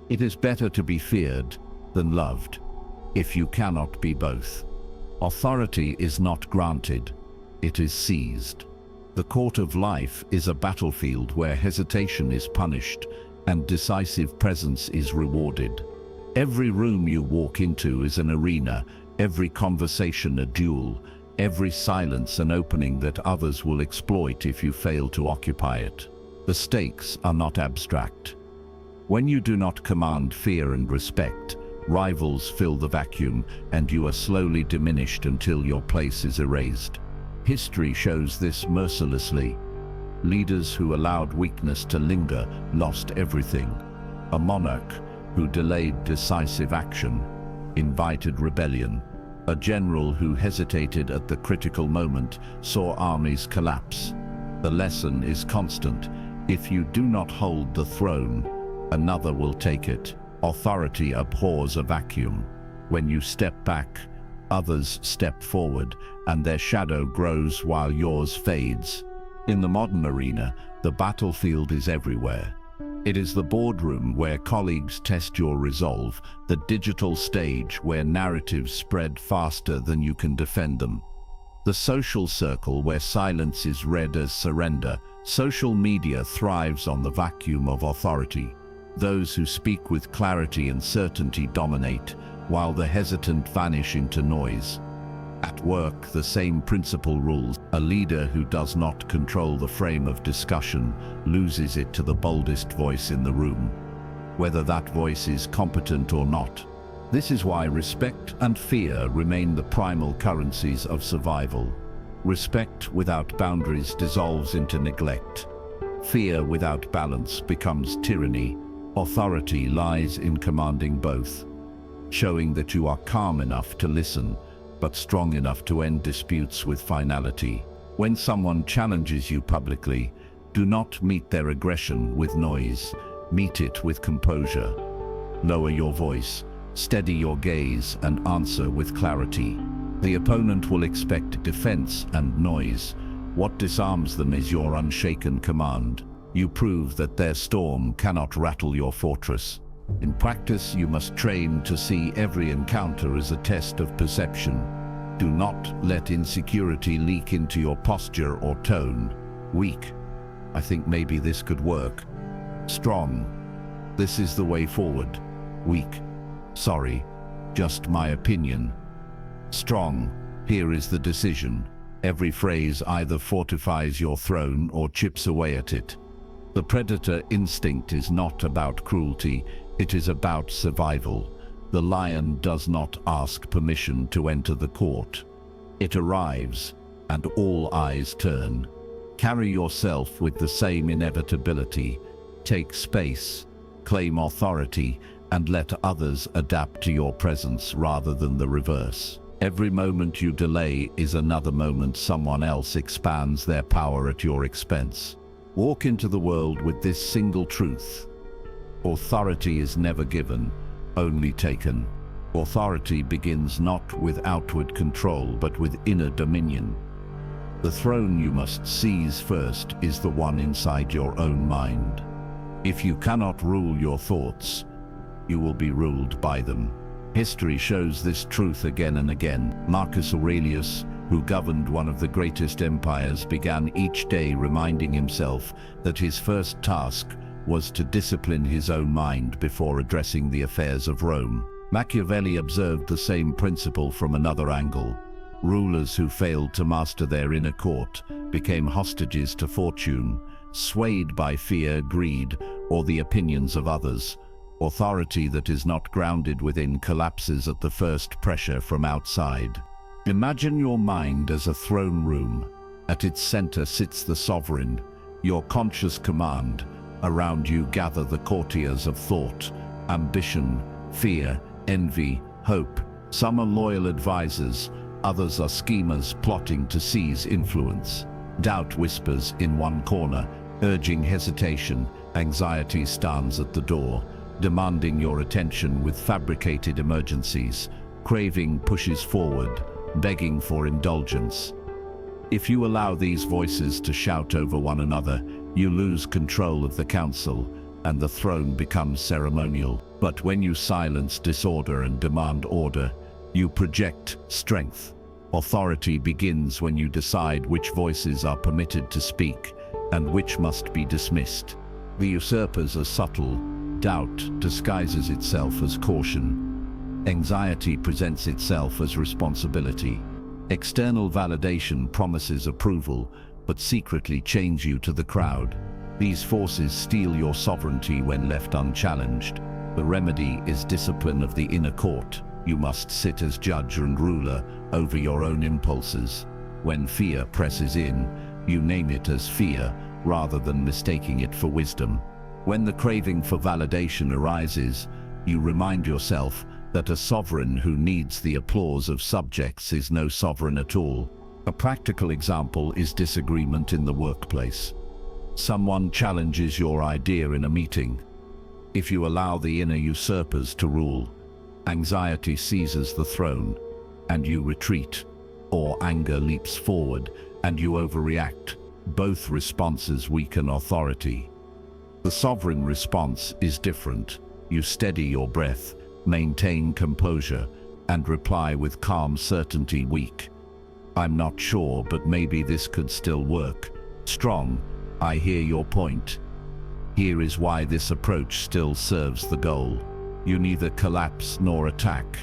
It is better to be feared than loved, if you cannot be both. Authority is not granted, it is seized. The court of life is a battlefield where hesitation is punished and decisive presence is rewarded. Every room you walk into is an arena, every conversation a duel, every silence an opening that others will exploit if you fail to occupy it. The stakes are not abstract. When you do not command fear and respect, rivals fill the vacuum and you are slowly diminished until your place is erased. History shows this mercilessly. Leaders who allowed weakness to linger lost everything. A monarch who delayed decisive action invited rebellion. A general who hesitated at the critical moment saw armies collapse. The lesson is constant. If you do not hold the throne, another will take it. Authority abhors a vacuum. When you step back, others step forward, and their shadow grows while yours fades. In the modern arena, the battlefield is everywhere. It is the boardroom where colleagues test your resolve, the digital stage where narratives spread faster than you can defend them. The social circle where silence is read as surrender. Social media thrives on the vacuum of authority. Those who speak with clarity and certainty dominate, while the hesitant vanish into noise. At work, the same principle rules. A leader who does not control the frame of discussion loses it to the boldest voice in the room, whether that voice is competent or not. This is why respect and fear remain the primal currencies of survival. Respect without boundaries dissolves into neglect. Fear without balance becomes tyranny. Authority lies in commanding both, showing that you are calm enough to listen, but strong enough to end disputes with finality. When someone challenges you publicly, do not meet their aggression with noise. Meet it with composure. Lower your voice, steady your gaze, and answer with clarity. The opponent will expect defense and noise. What disarms them is your unshaken command. You prove that their storm cannot rattle your fortress. In practice, you must train to see every encounter as a test of perception. Do not let insecurity leak into your posture or tone. Weak. I think maybe this could work. Strong. This is the way forward. Weak. Sorry. Just my opinion. Strong. Here is the decision. Every phrase either fortifies your throne or chips away at it. The predator instinct is not about cruelty, it is about survival. The lion does not ask permission to enter the court. It arrives, and all eyes turn. Carry yourself with the same inevitability. Take space, claim authority, and let others adapt to your presence rather than the reverse. Every moment you delay is another moment someone else expands their power at your expense. Walk into the world with this single truth. Authority is never given, only taken. Authority begins not with outward control, but with inner dominion. The throne you must seize first is the one inside your own mind. If you cannot rule your thoughts, you will be ruled by them. History shows this truth again and again. Marcus Aurelius, who governed one of the greatest empires, began each day reminding himself that his first task was to discipline his own mind before addressing the affairs of Rome. Machiavelli observed the same principle from another angle. Rulers who failed to master their inner court became hostages to fortune, swayed by fear, greed, or the opinions of others. Authority that is not grounded within collapses at the first pressure from outside. Imagine your mind as a throne room. At its center sits the sovereign, your conscious command. Around you gather the courtiers of thought, ambition, fear, envy, hope. Some are loyal advisors, others are schemers plotting to seize influence. Doubt whispers in one corner, urging hesitation. Anxiety stands at the door, demanding your attention with fabricated emergencies. Craving pushes forward, begging for indulgence. If you allow these voices to shout over one another, you lose control of the council, and the throne becomes ceremonial. But when you silence disorder and demand order, you project strength. Authority begins when you decide which voices are permitted to speak and which must be dismissed. The usurpers are subtle. Doubt disguises itself as caution. Anxiety presents itself as responsibility. External validation promises approval, but secretly chains you to the crowd. These forces steal your sovereignty when left unchallenged. The remedy is discipline of the inner court. You must sit as judge and ruler over your own impulses. When fear presses in, you name it as fear rather than mistaking it for wisdom. When the craving for validation arises, you remind yourself that a sovereign who needs the applause of subjects is no sovereign at all. A practical example is disagreement in the workplace. Someone challenges your idea in a meeting. If you allow the inner usurpers to rule, anxiety seizes the throne and you retreat, or anger leaps forward and you overreact. Both responses weaken authority. The sovereign response is different. You steady your breath, maintain composure, and reply with calm certainty. Weak: I'm not sure, but maybe this could still work. Strong: I hear your point. Here is why this approach still serves the goal. You neither collapse nor attack.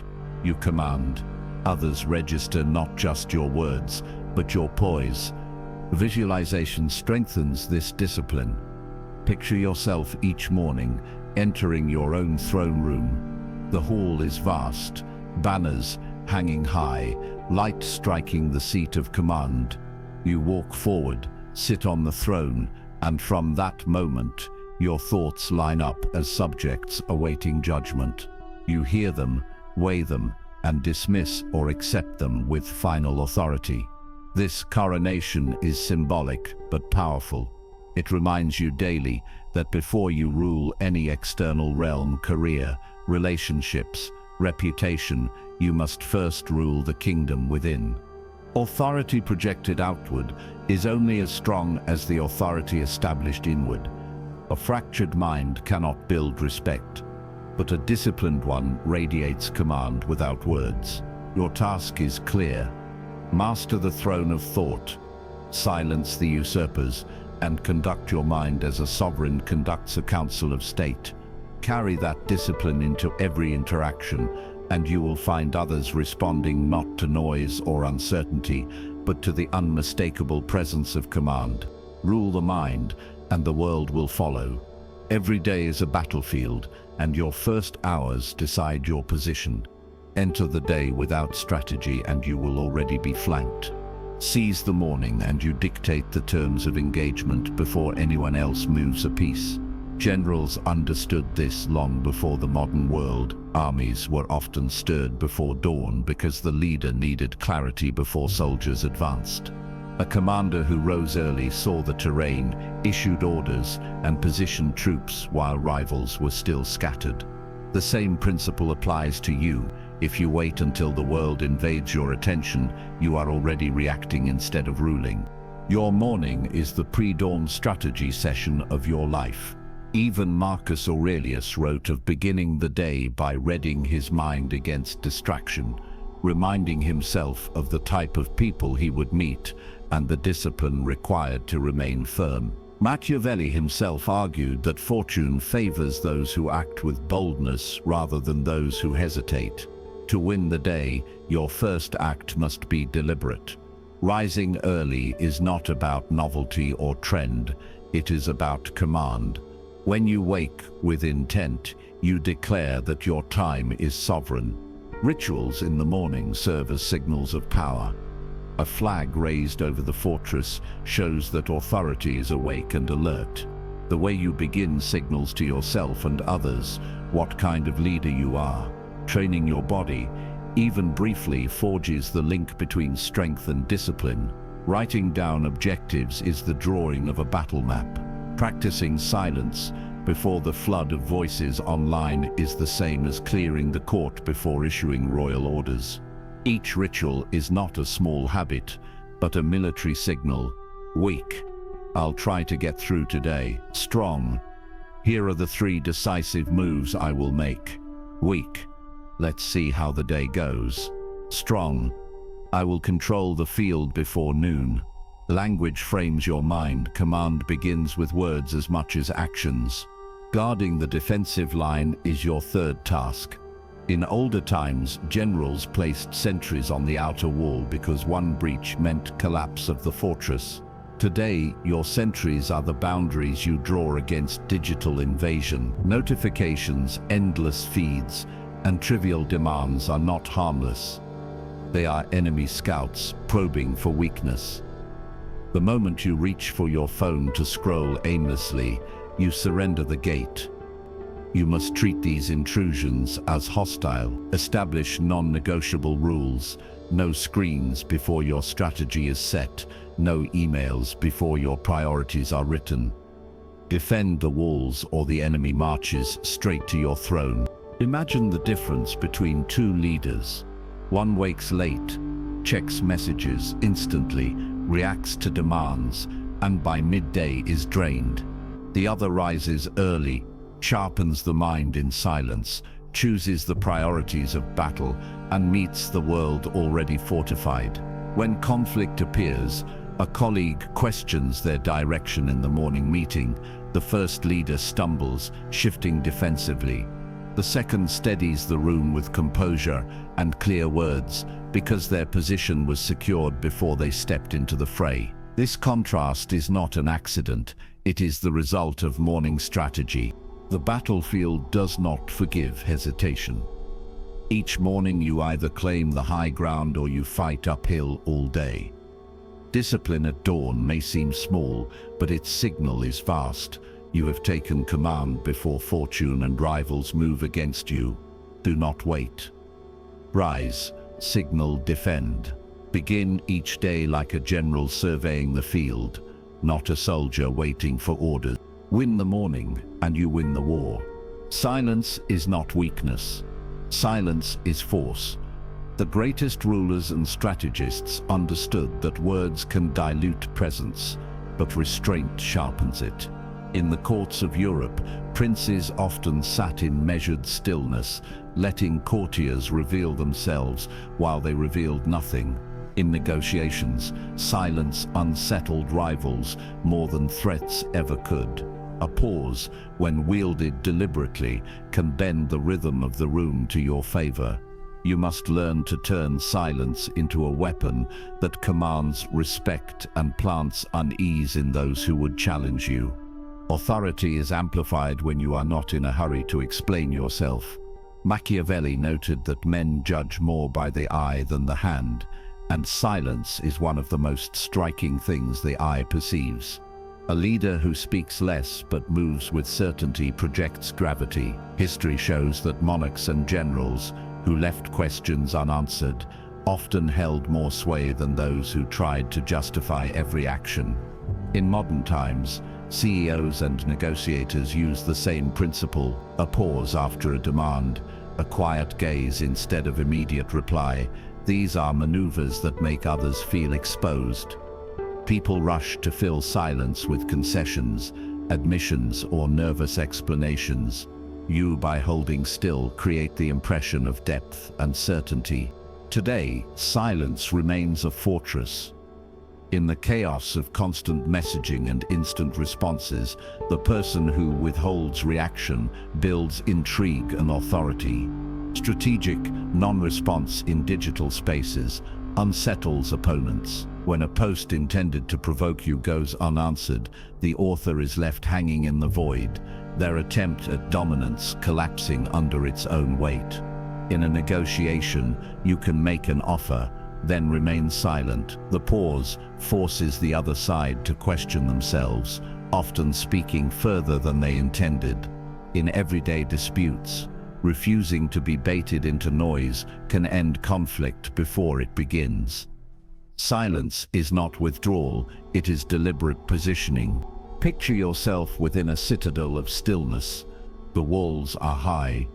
You command. Others register not just your words, but your poise. Visualization strengthens this discipline. Picture yourself each morning entering your own throne room. The hall is vast, banners hanging high, light striking the seat of command. You walk forward, sit on the throne, and from that moment, your thoughts line up as subjects awaiting judgment. You hear them, weigh them, and dismiss or accept them with final authority. This coronation is symbolic but powerful. It reminds you daily that before you rule any external realm, career, relationships, reputation, you must first rule the kingdom within. Authority projected outward is only as strong as the authority established inward. A fractured mind cannot build respect, but a disciplined one radiates command without words. Your task is clear. Master the throne of thought, silence the usurpers, and conduct your mind as a sovereign conducts a council of state. Carry that discipline into every interaction, and you will find others responding not to noise or uncertainty, but to the unmistakable presence of command. Rule the mind, and the world will follow. Every day is a battlefield, and your first hours decide your position. Enter the day without strategy, and you will already be flanked. Seize the morning, and you dictate the terms of engagement before anyone else moves a piece. Generals understood this long before the modern world. Armies were often stirred before dawn because the leader needed clarity before soldiers advanced. A commander who rose early saw the terrain, issued orders, and positioned troops while rivals were still scattered. The same principle applies to you. If you wait until the world invades your attention, you are already reacting instead of ruling. Your morning is the pre-dawn strategy session of your life. Even Marcus Aurelius wrote of beginning the day by readying his mind against distraction, reminding himself of the type of people he would meet and the discipline required to remain firm. Machiavelli himself argued that fortune favors those who act with boldness rather than those who hesitate. To win the day, your first act must be deliberate. Rising early is not about novelty or trend, it is about command. When you wake with intent, you declare that your time is sovereign. Rituals in the morning serve as signals of power. A flag raised over the fortress shows that authority is awake and alert. The way you begin signals to yourself and others what kind of leader you are. Training your body, even briefly, forges the link between strength and discipline. Writing down objectives is the drawing of a battle map. Practicing silence before the flood of voices online is the same as clearing the court before issuing royal orders. Each ritual is not a small habit, but a military signal. Weak: I'll try to get through today. Strong: Here are the 3 decisive moves I will make. Weak. Let's see how the day goes. Strong. I will control the field before noon. Language frames your mind. Command begins with words as much as actions. Guarding the defensive line is your 3rd task. In older times, generals placed sentries on the outer wall because one breach meant collapse of the fortress. Today, your sentries are the boundaries you draw against digital invasion. Notifications, endless feeds, and trivial demands are not harmless. They are enemy scouts probing for weakness. The moment you reach for your phone to scroll aimlessly, you surrender the gate. You must treat these intrusions as hostile. Establish non-negotiable rules. No screens before your strategy is set. No emails before your priorities are written. Defend the walls or the enemy marches straight to your throne. Imagine the difference between 2 leaders. One wakes late, checks messages instantly, reacts to demands, and by midday is drained. The other rises early, sharpens the mind in silence, chooses the priorities of battle, and meets the world already fortified. When conflict appears, a colleague questions their direction in the morning meeting. The first leader stumbles, shifting defensively. The second steadies the room with composure and clear words because their position was secured before they stepped into the fray. This contrast is not an accident, it is the result of morning strategy. The battlefield does not forgive hesitation. Each morning you either claim the high ground or you fight uphill all day. Discipline at dawn may seem small, but its signal is vast. You have taken command before fortune and rivals move against you. Do not wait. Rise, signal, defend. Begin each day like a general surveying the field, not a soldier waiting for orders. Win the morning, and you win the war. Silence is not weakness. Silence is force. The greatest rulers and strategists understood that words can dilute presence, but restraint sharpens it. In the courts of Europe, princes often sat in measured stillness, letting courtiers reveal themselves while they revealed nothing. In negotiations, silence unsettled rivals more than threats ever could. A pause, when wielded deliberately, can bend the rhythm of the room to your favor. You must learn to turn silence into a weapon that commands respect and plants unease in those who would challenge you. Authority is amplified when you are not in a hurry to explain yourself. Machiavelli noted that men judge more by the eye than the hand, and silence is one of the most striking things the eye perceives. A leader who speaks less but moves with certainty projects gravity. History shows that monarchs and generals who left questions unanswered often held more sway than those who tried to justify every action. In modern times, CEOs and negotiators use the same principle: a pause after a demand, a quiet gaze instead of immediate reply. These are maneuvers that make others feel exposed. People rush to fill silence with concessions, admissions, or nervous explanations. You, by holding still, create the impression of depth and certainty. Today, silence remains a fortress. In the chaos of constant messaging and instant responses, the person who withholds reaction builds intrigue and authority. Strategic non-response in digital spaces unsettles opponents. When a post intended to provoke you goes unanswered, the author is left hanging in the void, their attempt at dominance collapsing under its own weight. In a negotiation, you can make an offer, then remain silent. The pause forces the other side to question themselves, often speaking further than they intended. In everyday disputes, refusing to be baited into noise can end conflict before it begins. Silence is not withdrawal, it is deliberate positioning. Picture yourself within a citadel of stillness. The walls are high,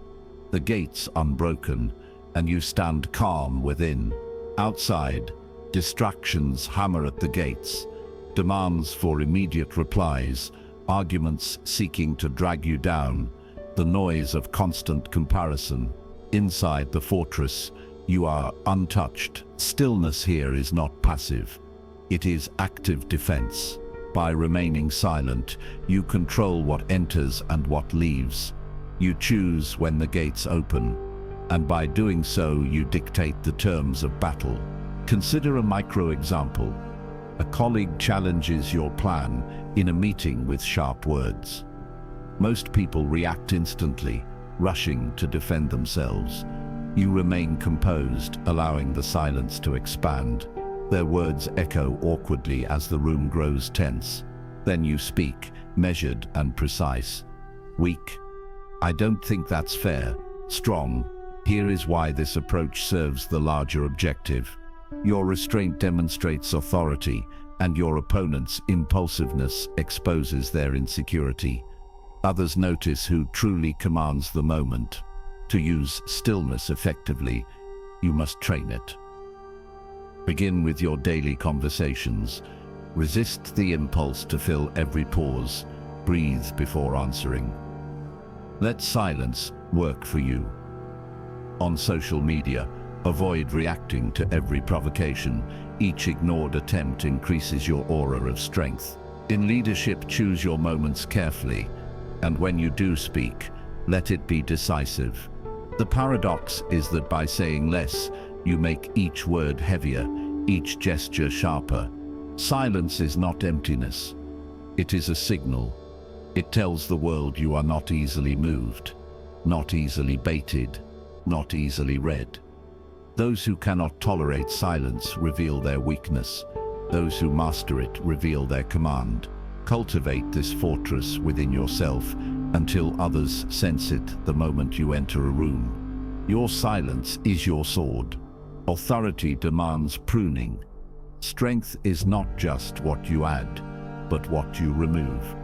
the gates unbroken, and you stand calm within. Outside, distractions hammer at the gates, demands for immediate replies, arguments seeking to drag you down, the noise of constant comparison. Inside the fortress, you are untouched. Stillness here is not passive. It is active defense. By remaining silent, you control what enters and what leaves. You choose when the gates open, and by doing so, you dictate the terms of battle. Consider a micro-example. A colleague challenges your plan in a meeting with sharp words. Most people react instantly, rushing to defend themselves. You remain composed, allowing the silence to expand. Their words echo awkwardly as the room grows tense. Then you speak, measured and precise. Weak. I don't think that's fair. Strong. Here is why this approach serves the larger objective. Your restraint demonstrates authority, and your opponent's impulsiveness exposes their insecurity. Others notice who truly commands the moment. To use stillness effectively, you must train it. Begin with your daily conversations. Resist the impulse to fill every pause. Breathe before answering. Let silence work for you. On social media, avoid reacting to every provocation. Each ignored attempt increases your aura of strength. In leadership, choose your moments carefully, and when you do speak, let it be decisive. The paradox is that by saying less, you make each word heavier, each gesture sharper. Silence is not emptiness. It is a signal. It tells the world you are not easily moved, not easily baited, not easily read. Those who cannot tolerate silence reveal their weakness. Those who master it reveal their command. Cultivate this fortress within yourself until others sense it the moment you enter a room. Your silence is your sword. Authority demands pruning. Strength is not just what you add, but what you remove.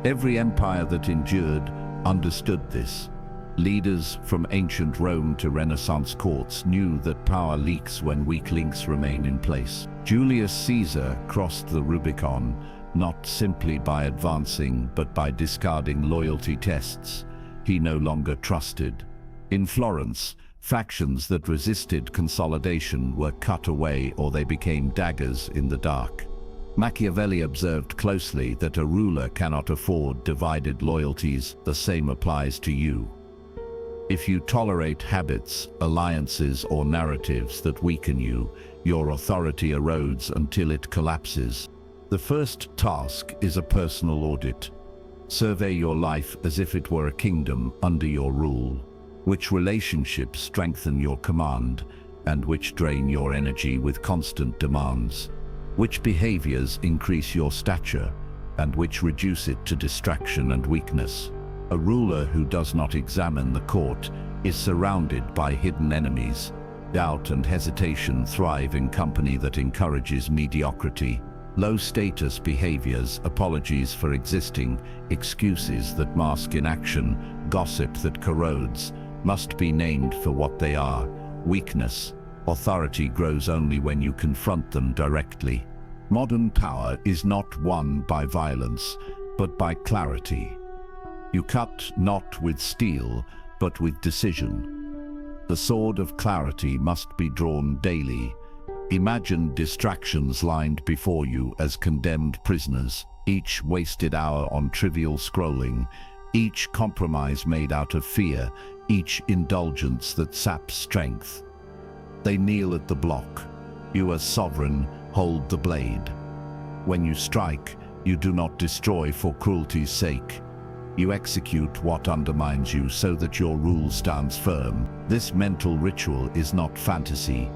Every empire that endured understood this. Leaders from ancient Rome to Renaissance courts knew that power leaks when weak links remain in place. Julius Caesar crossed the Rubicon not simply by advancing, but by discarding loyalty tests he no longer trusted. In Florence, factions that resisted consolidation were cut away, or they became daggers in the dark. Machiavelli observed closely that a ruler cannot afford divided loyalties. The same applies to you. If you tolerate habits, alliances, or narratives that weaken you, your authority erodes until it collapses. The first task is a personal audit. Survey your life as if it were a kingdom under your rule. Which relationships strengthen your command, and which drain your energy with constant demands? Which behaviors increase your stature, and which reduce it to distraction and weakness? A ruler who does not examine the court is surrounded by hidden enemies. Doubt and hesitation thrive in company that encourages mediocrity. Low-status behaviors, apologies for existing, excuses that mask inaction, gossip that corrodes, must be named for what they are: weakness. Authority grows only when you confront them directly. Modern power is not won by violence, but by clarity. You cut not with steel, but with decision. The sword of clarity must be drawn daily. Imagine distractions lined before you as condemned prisoners, each wasted hour on trivial scrolling, each compromise made out of fear, each indulgence that saps strength. They kneel at the block. You, as sovereign, hold the blade. When you strike, you do not destroy for cruelty's sake. You execute what undermines you so that your rule stands firm. This mental ritual is not fantasy.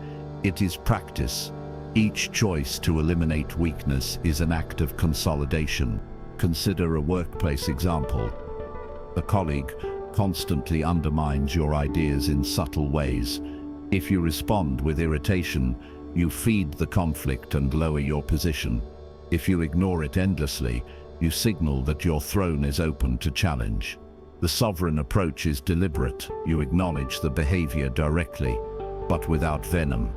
It is practice. Each choice to eliminate weakness is an act of consolidation. Consider a workplace example. A colleague constantly undermines your ideas in subtle ways. If you respond with irritation, you feed the conflict and lower your position. If you ignore it endlessly, you signal that your throne is open to challenge. The sovereign approach is deliberate. You acknowledge the behavior directly, but without venom.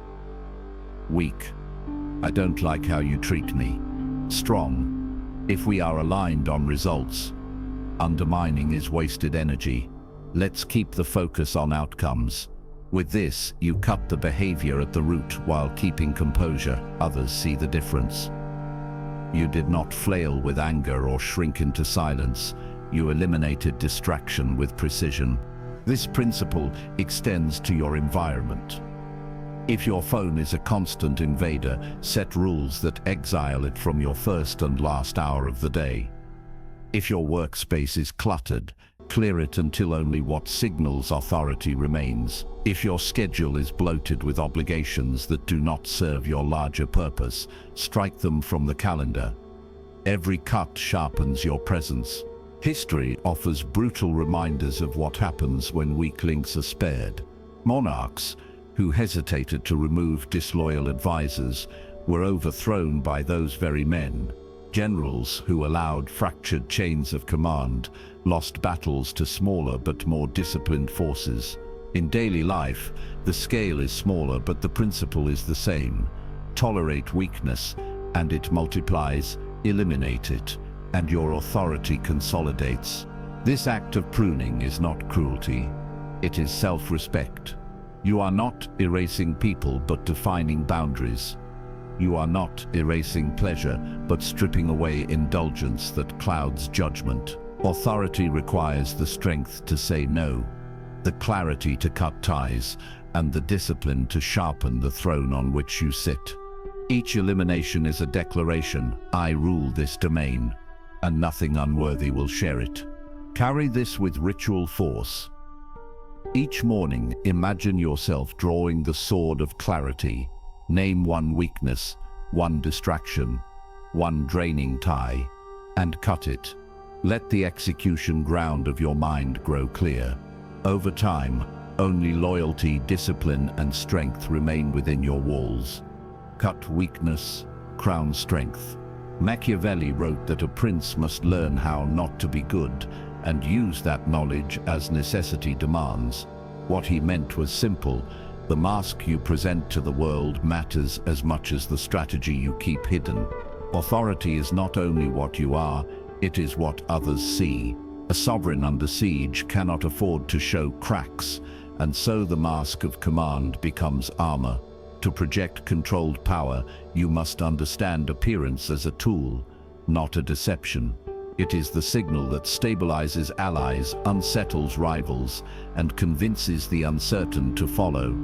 Weak. I don't like how you treat me. Strong. If we are aligned on results, undermining is wasted energy. Let's keep the focus on outcomes. With this, you cut the behavior at the root while keeping composure. Others see the difference. You did not flail with anger or shrink into silence. You eliminated distraction with precision. This principle extends to your environment. If your phone is a constant invader, set rules that exile it from your first and last hour of the day. If your workspace is cluttered, clear it until only what signals authority remains. If your schedule is bloated with obligations that do not serve your larger purpose, strike them from the calendar. Every cut sharpens your presence. History offers brutal reminders of what happens when weak links are spared. Monarchs, who hesitated to remove disloyal advisors, were overthrown by those very men. Generals who allowed fractured chains of command lost battles to smaller but more disciplined forces. In daily life, the scale is smaller but the principle is the same. Tolerate weakness, and it multiplies. Eliminate it, and your authority consolidates. This act of pruning is not cruelty. It is self-respect. You are not erasing people but defining boundaries. You are not erasing pleasure but stripping away indulgence that clouds judgment. Authority requires the strength to say no, the clarity to cut ties, and the discipline to sharpen the throne on which you sit. Each elimination is a declaration: I rule this domain, and nothing unworthy will share it. Carry this with ritual force. Each morning, imagine yourself drawing the sword of clarity. Name one weakness, one distraction, one draining tie, and cut it. Let the execution ground of your mind grow clear. Over time, only loyalty, discipline, and strength remain within your walls. Cut weakness, crown strength. Machiavelli wrote that a prince must learn how not to be good and use that knowledge as necessity demands. What he meant was simple: the mask you present to the world matters as much as the strategy you keep hidden. Authority is not only what you are, it is what others see. A sovereign under siege cannot afford to show cracks, and so the mask of command becomes armor. To project controlled power, you must understand appearance as a tool, not a deception. It is the signal that stabilizes allies, unsettles rivals, and convinces the uncertain to follow.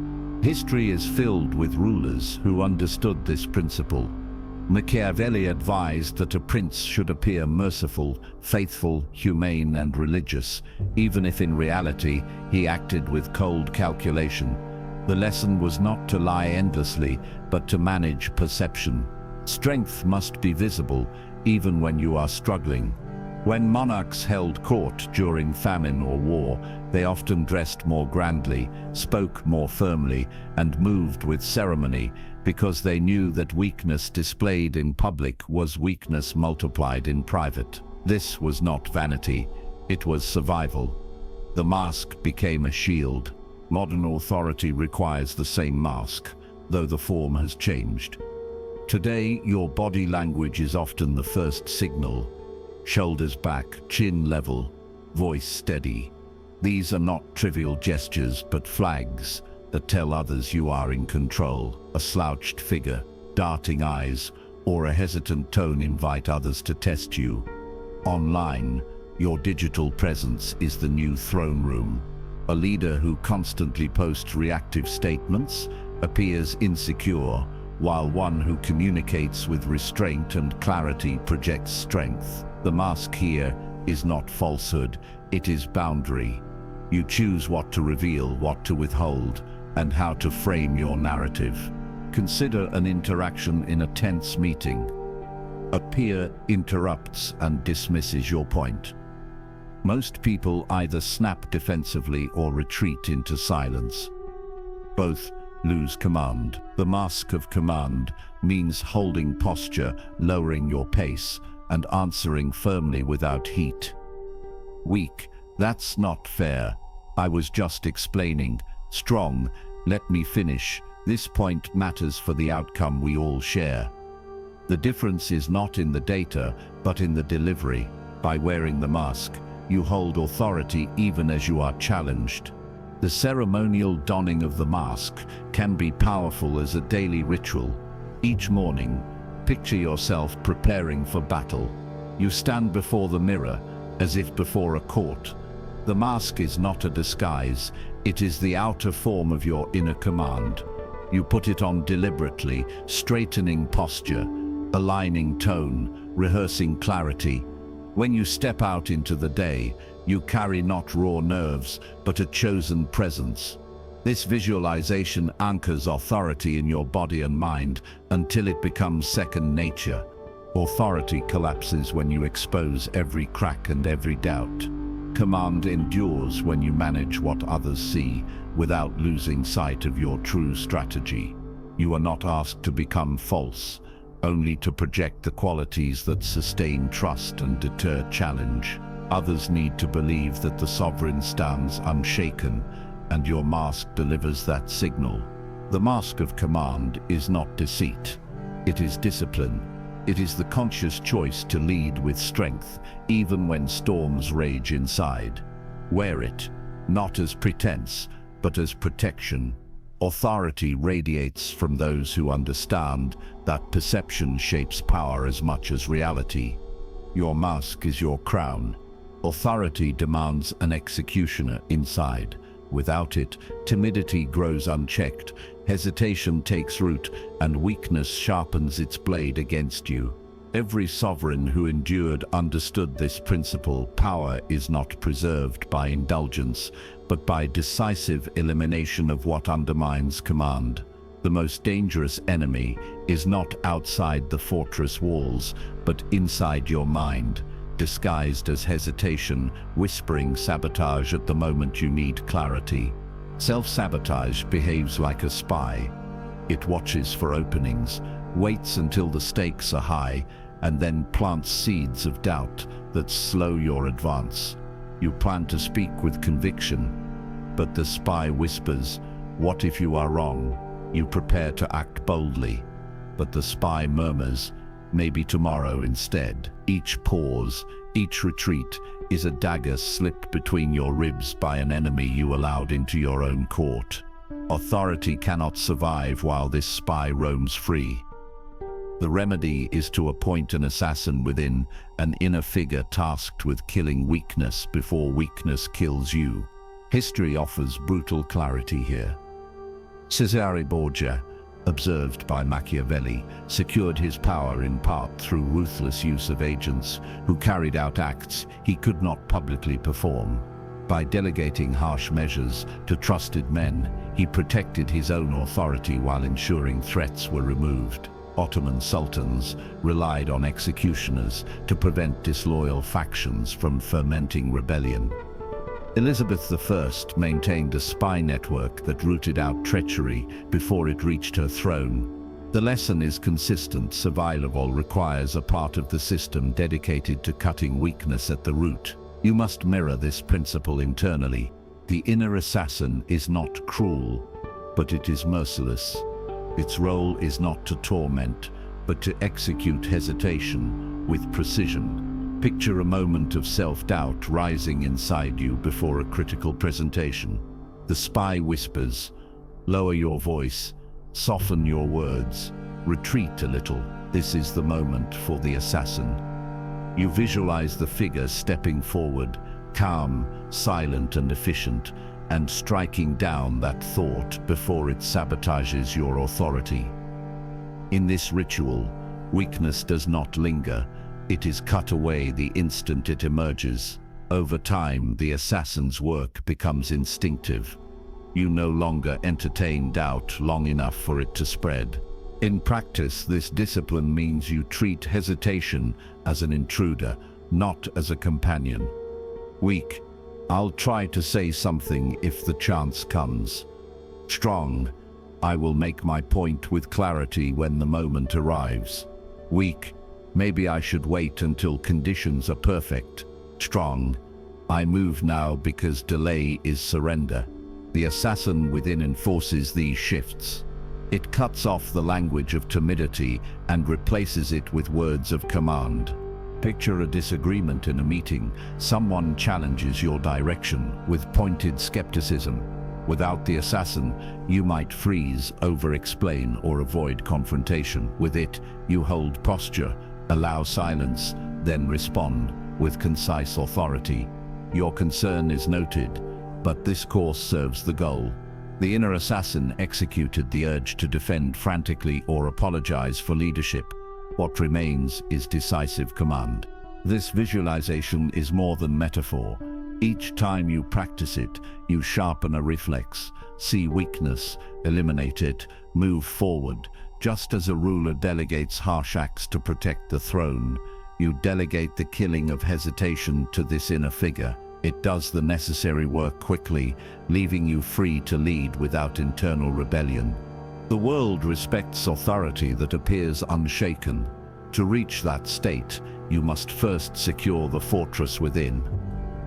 History is filled with rulers who understood this principle. Machiavelli advised that a prince should appear merciful, faithful, humane, and religious, even if in reality he acted with cold calculation. The lesson was not to lie endlessly, but to manage perception. Strength must be visible, even when you are struggling. When monarchs held court during famine or war, they often dressed more grandly, spoke more firmly, and moved with ceremony, because they knew that weakness displayed in public was weakness multiplied in private. This was not vanity, it was survival. The mask became a shield. Modern authority requires the same mask, though the form has changed. Today, your body language is often the first signal. Shoulders back, chin level, voice steady. These are not trivial gestures, but flags that tell others you are in control. A slouched figure, darting eyes, or a hesitant tone invite others to test you. Online, your digital presence is the new throne room. A leader who constantly posts reactive statements appears insecure, while one who communicates with restraint and clarity projects strength. The mask here is not falsehood, it is boundary. You choose what to reveal, what to withhold, and how to frame your narrative. Consider an interaction in a tense meeting. A peer interrupts and dismisses your point. Most people either snap defensively or retreat into silence. Both lose command. The mask of command means holding posture, lowering your pace, and answering firmly without heat. Weak, that's not fair. I was just explaining. Strong, let me finish. This point matters for the outcome we all share. The difference is not in the data, but in the delivery. By wearing the mask, you hold authority even as you are challenged. The ceremonial donning of the mask can be powerful as a daily ritual. Each morning, picture yourself preparing for battle. You stand before the mirror, as if before a court. The mask is not a disguise, it is the outer form of your inner command. You put it on deliberately, straightening posture, aligning tone, rehearsing clarity. When you step out into the day, you carry not raw nerves, but a chosen presence. This visualization anchors authority in your body and mind until it becomes second nature. Authority collapses when you expose every crack and every doubt. Command endures when you manage what others see without losing sight of your true strategy. You are not asked to become false, only to project the qualities that sustain trust and deter challenge. Others need to believe that the sovereign stands unshaken, and your mask delivers that signal. The mask of command is not deceit. It is discipline. It is the conscious choice to lead with strength, even when storms rage inside. Wear it, not as pretense, but as protection. Authority radiates from those who understand that perception shapes power as much as reality. Your mask is your crown. Authority demands an executioner inside. Without it, timidity grows unchecked, hesitation takes root, and weakness sharpens its blade against you. Every sovereign who endured understood this principle. Power is not preserved by indulgence, but by decisive elimination of what undermines command. The most dangerous enemy is not outside the fortress walls, but inside your mind, disguised as hesitation, whispering sabotage at the moment you need clarity. Self-sabotage behaves like a spy. It watches for openings, waits until the stakes are high, and then plants seeds of doubt that slow your advance. You plan to speak with conviction, but the spy whispers, "What if you are wrong?" You prepare to act boldly, but the spy murmurs, "Maybe tomorrow instead." Each pause, each retreat is a dagger slipped between your ribs by an enemy you allowed into your own court. Authority cannot survive while this spy roams free. The remedy is to appoint an assassin within, an inner figure tasked with killing weakness before weakness kills you. History offers brutal clarity here. Cesare Borgia, observed by Machiavelli, secured his power in part through ruthless use of agents who carried out acts he could not publicly perform. By delegating harsh measures to trusted men, he protected his own authority while ensuring threats were removed. Ottoman sultans relied on executioners to prevent disloyal factions from fermenting rebellion. Elizabeth I maintained a spy network that rooted out treachery before it reached her throne. The lesson is consistent. Survival requires a part of the system dedicated to cutting weakness at the root. You must mirror this principle internally. The inner assassin is not cruel, but it is merciless. Its role is not to torment, but to execute hesitation with precision. Picture a moment of self-doubt rising inside you before a critical presentation. The spy whispers, "Lower your voice, soften your words, retreat a little." This is the moment for the assassin. You visualize the figure stepping forward, calm, silent and efficient, and striking down that thought before it sabotages your authority. In this ritual, weakness does not linger. It is cut away the instant it emerges. Over time, the assassin's work becomes instinctive. You no longer entertain doubt long enough for it to spread. In practice, this discipline means you treat hesitation as an intruder, not as a companion. Weak, "I'll try to say something if the chance comes." Strong, "I will make my point with clarity when the moment arrives." Weak, "Maybe I should wait until conditions are perfect." Strong, "I move now because delay is surrender." The assassin within enforces these shifts. It cuts off the language of timidity and replaces it with words of command. Picture a disagreement in a meeting. Someone challenges your direction with pointed skepticism. Without the assassin, you might freeze, over-explain, or avoid confrontation. With it, you hold posture, allow silence, then respond with concise authority. Your concern is noted, but this course serves the goal. The inner assassin executed the urge to defend frantically or apologize for leadership. What remains is decisive command. This visualization is more than metaphor. Each time you practice it, you sharpen a reflex, see weakness, eliminate it, move forward. Just as a ruler delegates harsh acts to protect the throne, you delegate the killing of hesitation to this inner figure. It does the necessary work quickly, leaving you free to lead without internal rebellion. The world respects authority that appears unshaken. To reach that state, you must first secure the fortress within.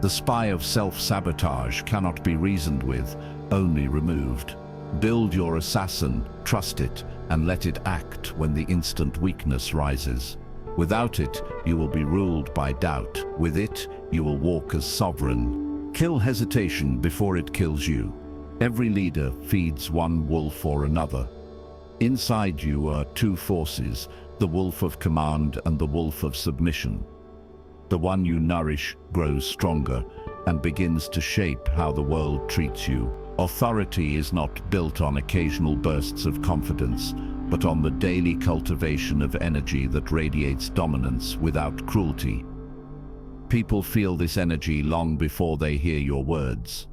The spy of self-sabotage cannot be reasoned with, only removed. Build your assassin, trust it, and let it act when the instant weakness rises. Without it, you will be ruled by doubt. With it, you will walk as sovereign. Kill hesitation before it kills you. Every leader feeds one wolf or another. Inside you are two forces, the wolf of command and the wolf of submission. The one you nourish grows stronger and begins to shape how the world treats you. Authority is not built on occasional bursts of confidence, but on the daily cultivation of energy that radiates dominance without cruelty. People feel this energy long before they hear your words.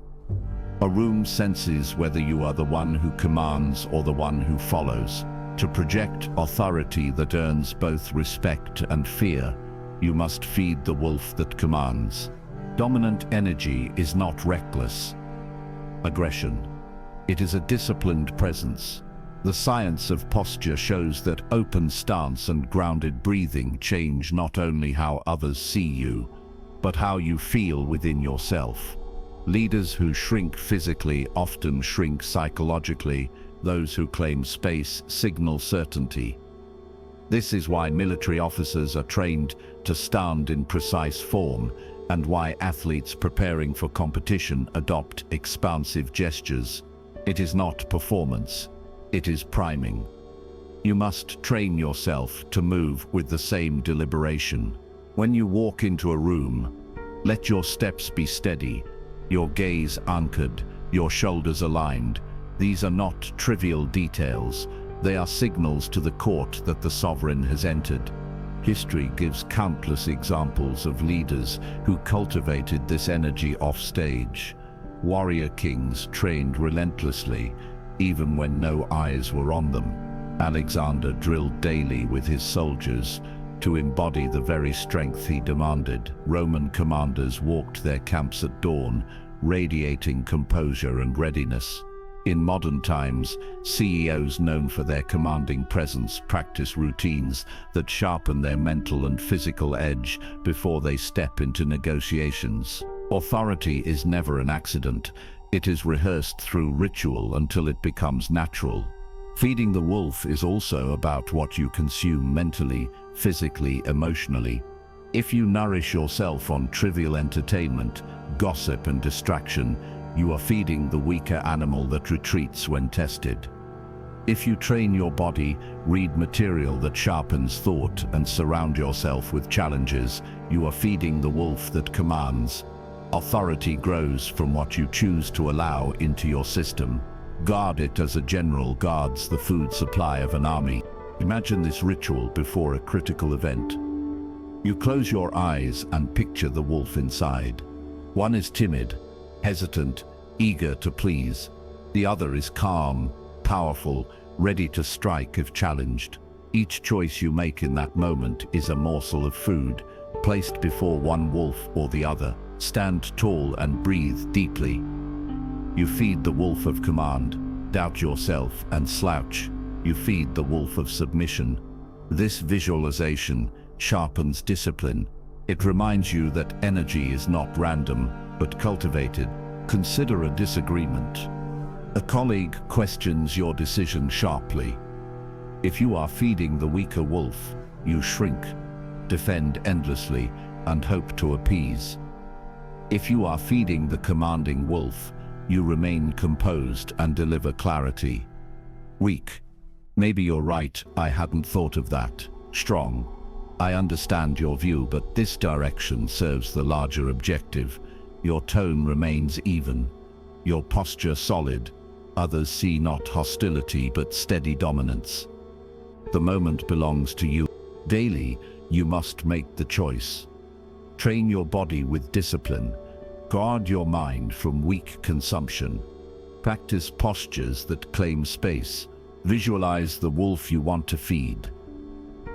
A room senses whether you are the one who commands or the one who follows. To project authority that earns both respect and fear, you must feed the wolf that commands. Dominant energy is not reckless aggression. It is a disciplined presence. The science of posture shows that open stance and grounded breathing change not only how others see you, but how you feel within yourself. Leaders who shrink physically often shrink psychologically. Those who claim space signal certainty. This is why military officers are trained to stand in precise form, and why athletes preparing for competition adopt expansive gestures. It is not performance, it is priming. You must train yourself to move with the same deliberation. When you walk into a room, let your steps be steady, your gaze anchored, your shoulders aligned. These are not trivial details. They are signals to the court that the sovereign has entered. History gives countless examples of leaders who cultivated this energy offstage. Warrior kings trained relentlessly, even when no eyes were on them. Alexander drilled daily with his soldiers to embody the very strength he demanded. Roman commanders walked their camps at dawn, radiating composure and readiness. In modern times, CEOs known for their commanding presence practice routines that sharpen their mental and physical edge before they step into negotiations. Authority is never an accident. It is rehearsed through ritual until it becomes natural. Feeding the wolf is also about what you consume mentally, physically, emotionally. If you nourish yourself on trivial entertainment, gossip, and distraction, you are feeding the weaker animal that retreats when tested. If you train your body, read material that sharpens thought, and surround yourself with challenges, you are feeding the wolf that commands. Authority grows from what you choose to allow into your system. Guard it as a general guards the food supply of an army. Imagine this ritual before a critical event. You close your eyes and picture the wolf inside. One is timid, hesitant, eager to please. The other is calm, powerful, ready to strike if challenged. Each choice you make in that moment is a morsel of food, placed before one wolf or the other. Stand tall and breathe deeply. You feed the wolf of command, doubt yourself and slouch. You feed the wolf of submission. This visualization sharpens discipline. It reminds you that energy is not random, but cultivated. Consider a disagreement. A colleague questions your decision sharply. If you are feeding the weaker wolf, you shrink, defend endlessly, and hope to appease. If you are feeding the commanding wolf, you remain composed and deliver clarity. Weak. Maybe you're right, I hadn't thought of that. Strong. I understand your view, but this direction serves the larger objective. Your tone remains even. Your posture solid. Others see not hostility but steady dominance. The moment belongs to you. Daily, you must make the choice. Train your body with discipline. Guard your mind from weak consumption. Practice postures that claim space. Visualize the wolf you want to feed.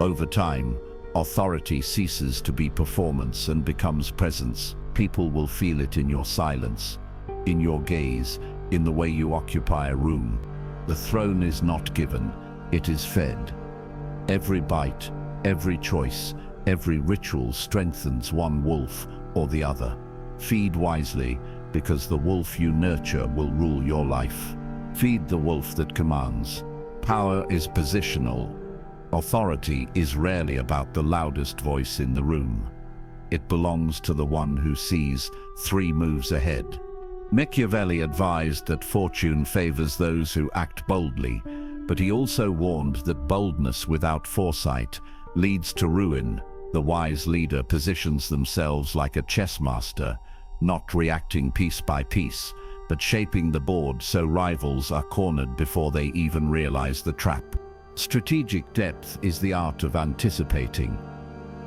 Over time, authority ceases to be performance and becomes presence. People will feel it in your silence, in your gaze, in the way you occupy a room. The throne is not given, it is fed. Every bite, every choice, every ritual strengthens one wolf or the other. Feed wisely, because the wolf you nurture will rule your life. Feed the wolf that commands. Power is positional. Authority is rarely about the loudest voice in the room. It belongs to the one who sees 3 moves ahead. Machiavelli advised that fortune favors those who act boldly, but he also warned that boldness without foresight leads to ruin. The wise leader positions themselves like a chess master, not reacting piece by piece, but shaping the board so rivals are cornered before they even realize the trap. Strategic depth is the art of anticipating.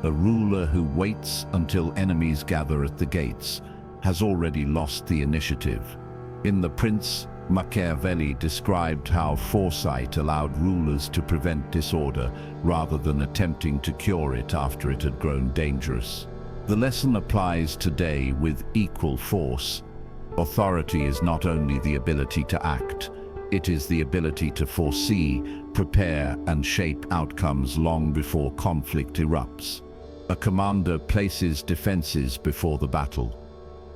A ruler who waits until enemies gather at the gates has already lost the initiative. In The Prince, Machiavelli described how foresight allowed rulers to prevent disorder rather than attempting to cure it after it had grown dangerous. The lesson applies today with equal force. Authority is not only the ability to act, it is the ability to foresee, prepare, and shape outcomes long before conflict erupts. A commander places defenses before the battle.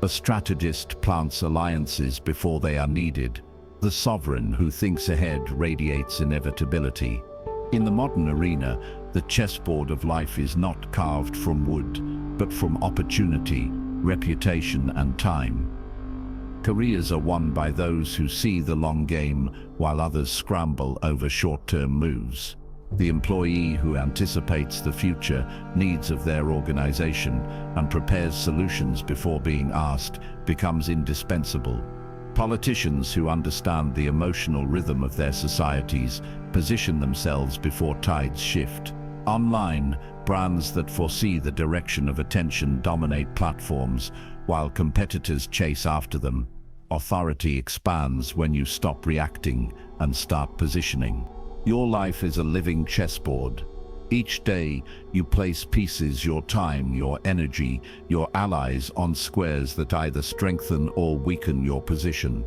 A strategist plants alliances before they are needed. The sovereign who thinks ahead radiates inevitability. In the modern arena, the chessboard of life is not carved from wood, but from opportunity, reputation, and time. Careers are won by those who see the long game, while others scramble over short-term moves. The employee who anticipates the future needs of their organization and prepares solutions before being asked becomes indispensable. Politicians who understand the emotional rhythm of their societies position themselves before tides shift. Online, brands that foresee the direction of attention dominate platforms, while competitors chase after them. Authority expands when you stop reacting and start positioning. Your life is a living chessboard. Each day, you place pieces, your time, your energy, your allies on squares that either strengthen or weaken your position.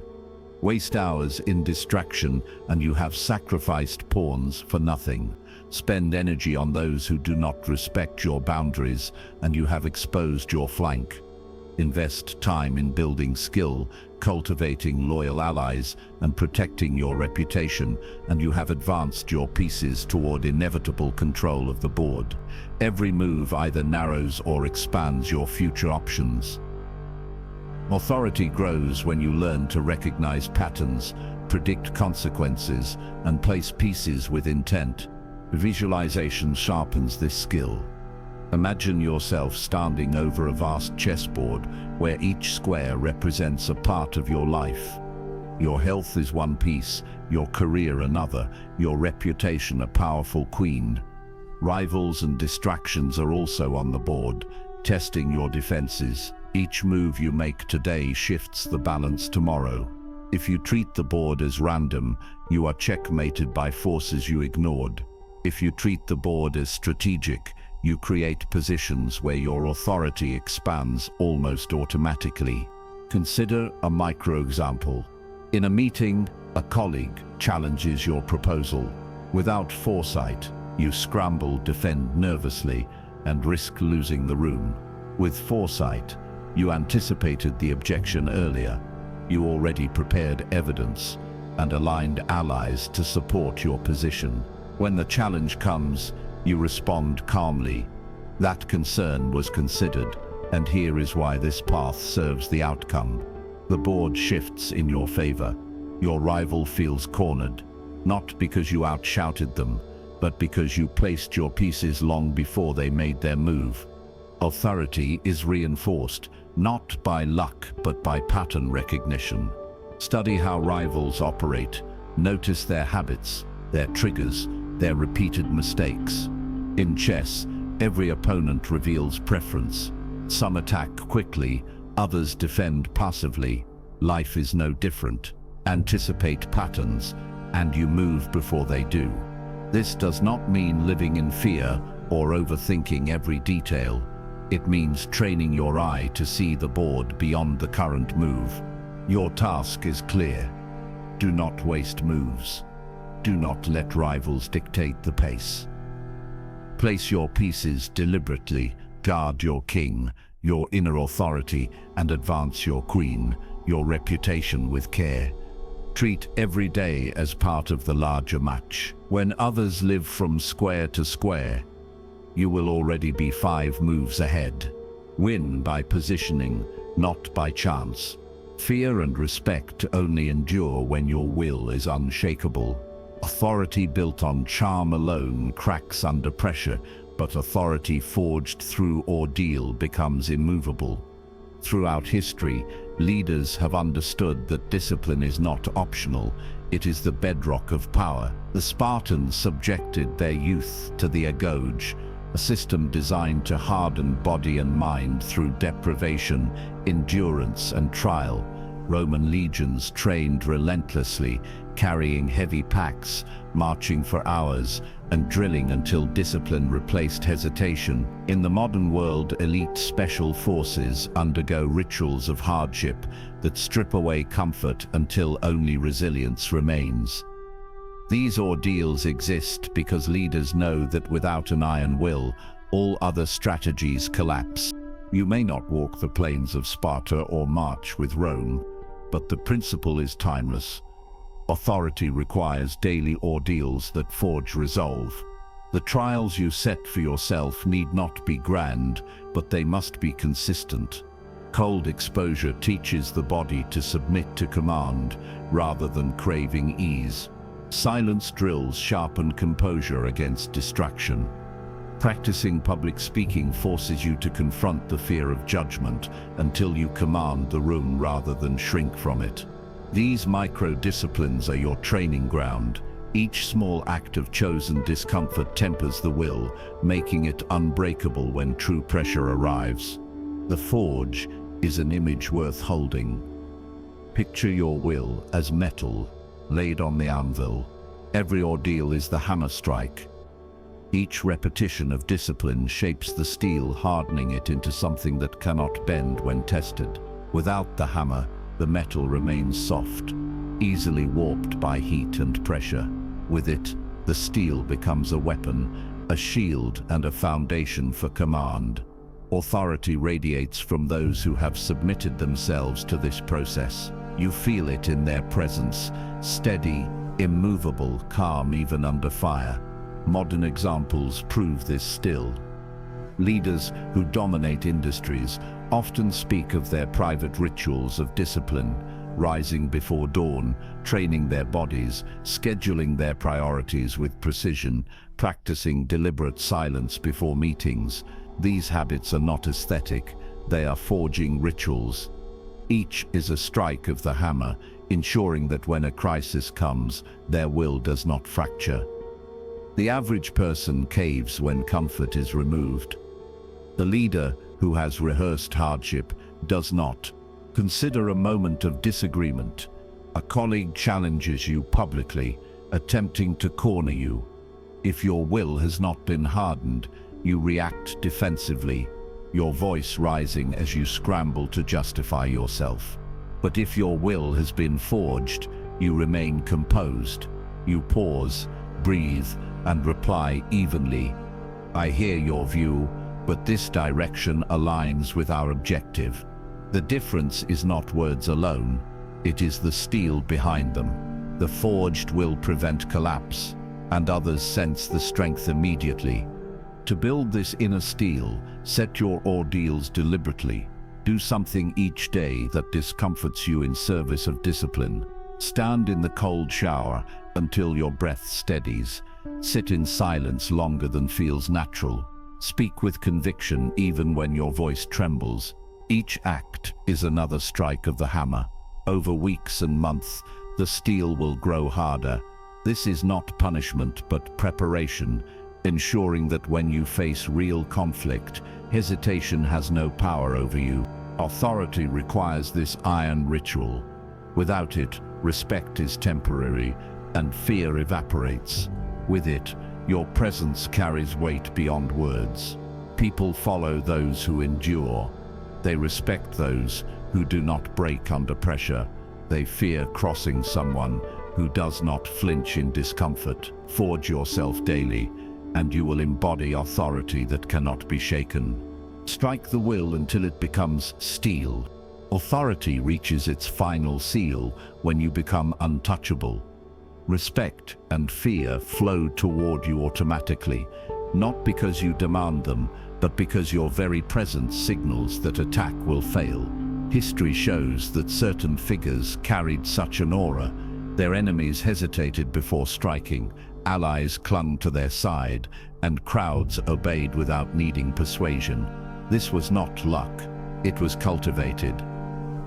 Waste hours in distraction and you have sacrificed pawns for nothing. Spend energy on those who do not respect your boundaries and you have exposed your flank. Invest time in building skill, cultivating loyal allies, and protecting your reputation, and you have advanced your pieces toward inevitable control of the board. Every move either narrows or expands your future options. Authority grows when you learn to recognize patterns, predict consequences, and place pieces with intent. Visualization sharpens this skill. Imagine yourself standing over a vast chessboard where each square represents a part of your life. Your health is one piece, your career another, your reputation a powerful queen. Rivals and distractions are also on the board, testing your defenses. Each move you make today shifts the balance tomorrow. If you treat the board as random, you are checkmated by forces you ignored. If you treat the board as strategic, you create positions where your authority expands almost automatically. Consider a micro-example. In a meeting, a colleague challenges your proposal. Without foresight, you scramble, defend nervously, and risk losing the room. With foresight, you anticipated the objection earlier. You already prepared evidence, and aligned allies to support your position. When the challenge comes, you respond calmly. That concern was considered, and here is why this path serves the outcome. The board shifts in your favor. Your rival feels cornered, not because you outshouted them, but because you placed your pieces long before they made their move. Authority is reinforced, not by luck, but by pattern recognition. Study how rivals operate. Notice their habits, their triggers, their repeated mistakes. In chess, every opponent reveals preference. Some attack quickly, others defend passively. Life is no different. Anticipate patterns, and you move before they do. This does not mean living in fear or overthinking every detail. It means training your eye to see the board beyond the current move. Your task is clear. Do not waste moves. Do not let rivals dictate the pace. Place your pieces deliberately, guard your king, your inner authority, and advance your queen, your reputation with care. Treat every day as part of the larger match. When others live from square to square, you will already be 5 moves ahead. Win by positioning, not by chance. Fear and respect only endure when your will is unshakable. Authority built on charm alone cracks under pressure, but authority forged through ordeal becomes immovable. Throughout history, leaders have understood that discipline is not optional, it is the bedrock of power. The Spartans subjected their youth to the agoge, a system designed to harden body and mind through deprivation, endurance, and trial. Roman legions trained relentlessly, carrying heavy packs, marching for hours, and drilling until discipline replaced hesitation. In the modern world, elite special forces undergo rituals of hardship that strip away comfort until only resilience remains. These ordeals exist because leaders know that without an iron will, all other strategies collapse. You may not walk the plains of Sparta or march with Rome, but the principle is timeless. Authority requires daily ordeals that forge resolve. The trials you set for yourself need not be grand, but they must be consistent. Cold exposure teaches the body to submit to command, rather than craving ease. Silence drills sharpen composure against distraction. Practicing public speaking forces you to confront the fear of judgment until you command the room rather than shrink from it. These micro-disciplines are your training ground. Each small act of chosen discomfort tempers the will, making it unbreakable when true pressure arrives. The forge is an image worth holding. Picture your will as metal laid on the anvil. Every ordeal is the hammer strike. Each repetition of discipline shapes the steel, hardening it into something that cannot bend when tested. Without the hammer, the metal remains soft, easily warped by heat and pressure. With it, the steel becomes a weapon, a shield, and a foundation for command. Authority radiates from those who have submitted themselves to this process. You feel it in their presence, steady, immovable, calm even under fire. Modern examples prove this still. Leaders who dominate industries often speak of their private rituals of discipline, rising before dawn, training their bodies, scheduling their priorities with precision, practicing deliberate silence before meetings. These habits are not aesthetic, they are forging rituals. Each is a strike of the hammer, ensuring that when a crisis comes, their will does not fracture. The average person caves when comfort is removed. The leader who has rehearsed hardship does not. Consider a moment of disagreement. A colleague challenges you publicly, attempting to corner you. If your will has not been hardened, you react defensively, your voice rising as you scramble to justify yourself. But if your will has been forged, you remain composed. You pause, breathe, and reply evenly. I hear your view, but this direction aligns with our objective. The difference is not words alone, it is the steel behind them. The forged will prevent collapse, and others sense the strength immediately. To build this inner steel, set your ordeals deliberately. Do something each day that discomforts you in service of discipline. Stand in the cold shower until your breath steadies. Sit in silence longer than feels natural. Speak with conviction even when your voice trembles. Each act is another strike of the hammer. Over weeks and months, the steel will grow harder. This is not punishment but preparation, ensuring that when you face real conflict, hesitation has no power over you. Authority requires this iron ritual. Without it, respect is temporary and fear evaporates. With it, your presence carries weight beyond words. People follow those who endure. They respect those who do not break under pressure. They fear crossing someone who does not flinch in discomfort. Forge yourself daily, and you will embody authority that cannot be shaken. Strike the will until it becomes steel. Authority reaches its final seal when you become untouchable. Respect and fear flow toward you automatically, not because you demand them, but because your very presence signals that attack will fail. History shows that certain figures carried such an aura. Their enemies hesitated before striking, allies clung to their side, and crowds obeyed without needing persuasion. This was not luck, it was cultivated.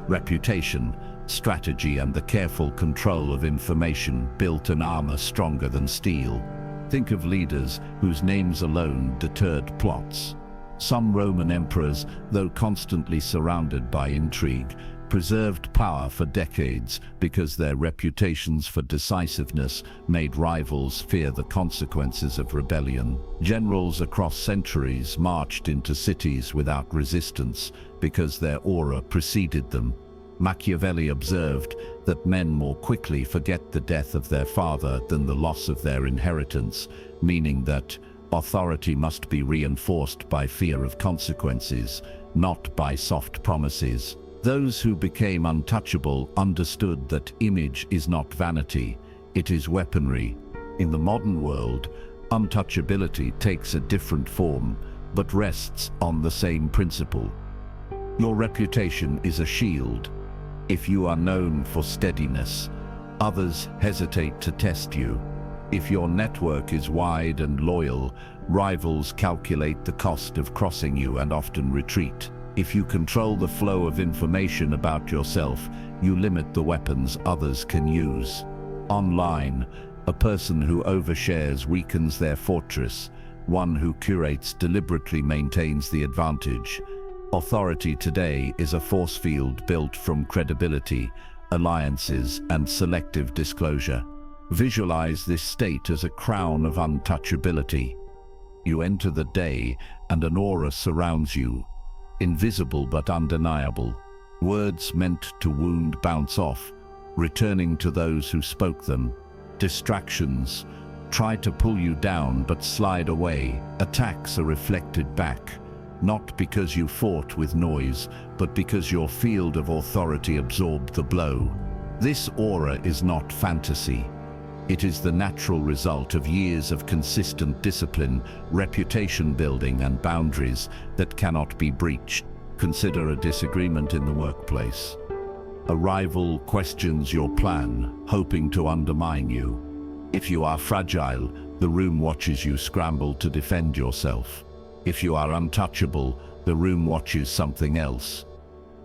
Reputation, strategy, and the careful control of information built an armor stronger than steel. Think of leaders whose names alone deterred plots. Some Roman emperors, though constantly surrounded by intrigue, preserved power for decades because their reputations for decisiveness made rivals fear the consequences of rebellion. Generals across centuries marched into cities without resistance because their aura preceded them. Machiavelli observed that men more quickly forget the death of their father than the loss of their inheritance, meaning that authority must be reinforced by fear of consequences, not by soft promises. Those who became untouchable understood that image is not vanity, it is weaponry. In the modern world, untouchability takes a different form, but rests on the same principle. Your reputation is a shield. If you are known for steadiness, others hesitate to test you. If your network is wide and loyal, rivals calculate the cost of crossing you and often retreat. If you control the flow of information about yourself, you limit the weapons others can use. Online, a person who overshares weakens their fortress. One who curates deliberately maintains the advantage. Authority today is a force field built from credibility, alliances, and selective disclosure. Visualize this state as a crown of untouchability. You enter the day, and an aura surrounds you. Invisible but undeniable. Words meant to wound bounce off, returning to those who spoke them. Distractions try to pull you down but slide away. Attacks are reflected back, not because you fought with noise, but because your field of authority absorbed the blow. This aura is not fantasy. It is the natural result of years of consistent discipline, reputation building, and boundaries that cannot be breached. Consider a disagreement in the workplace. A rival questions your plan, hoping to undermine you. If you are fragile, the room watches you scramble to defend yourself. If you are untouchable, the room watches something else.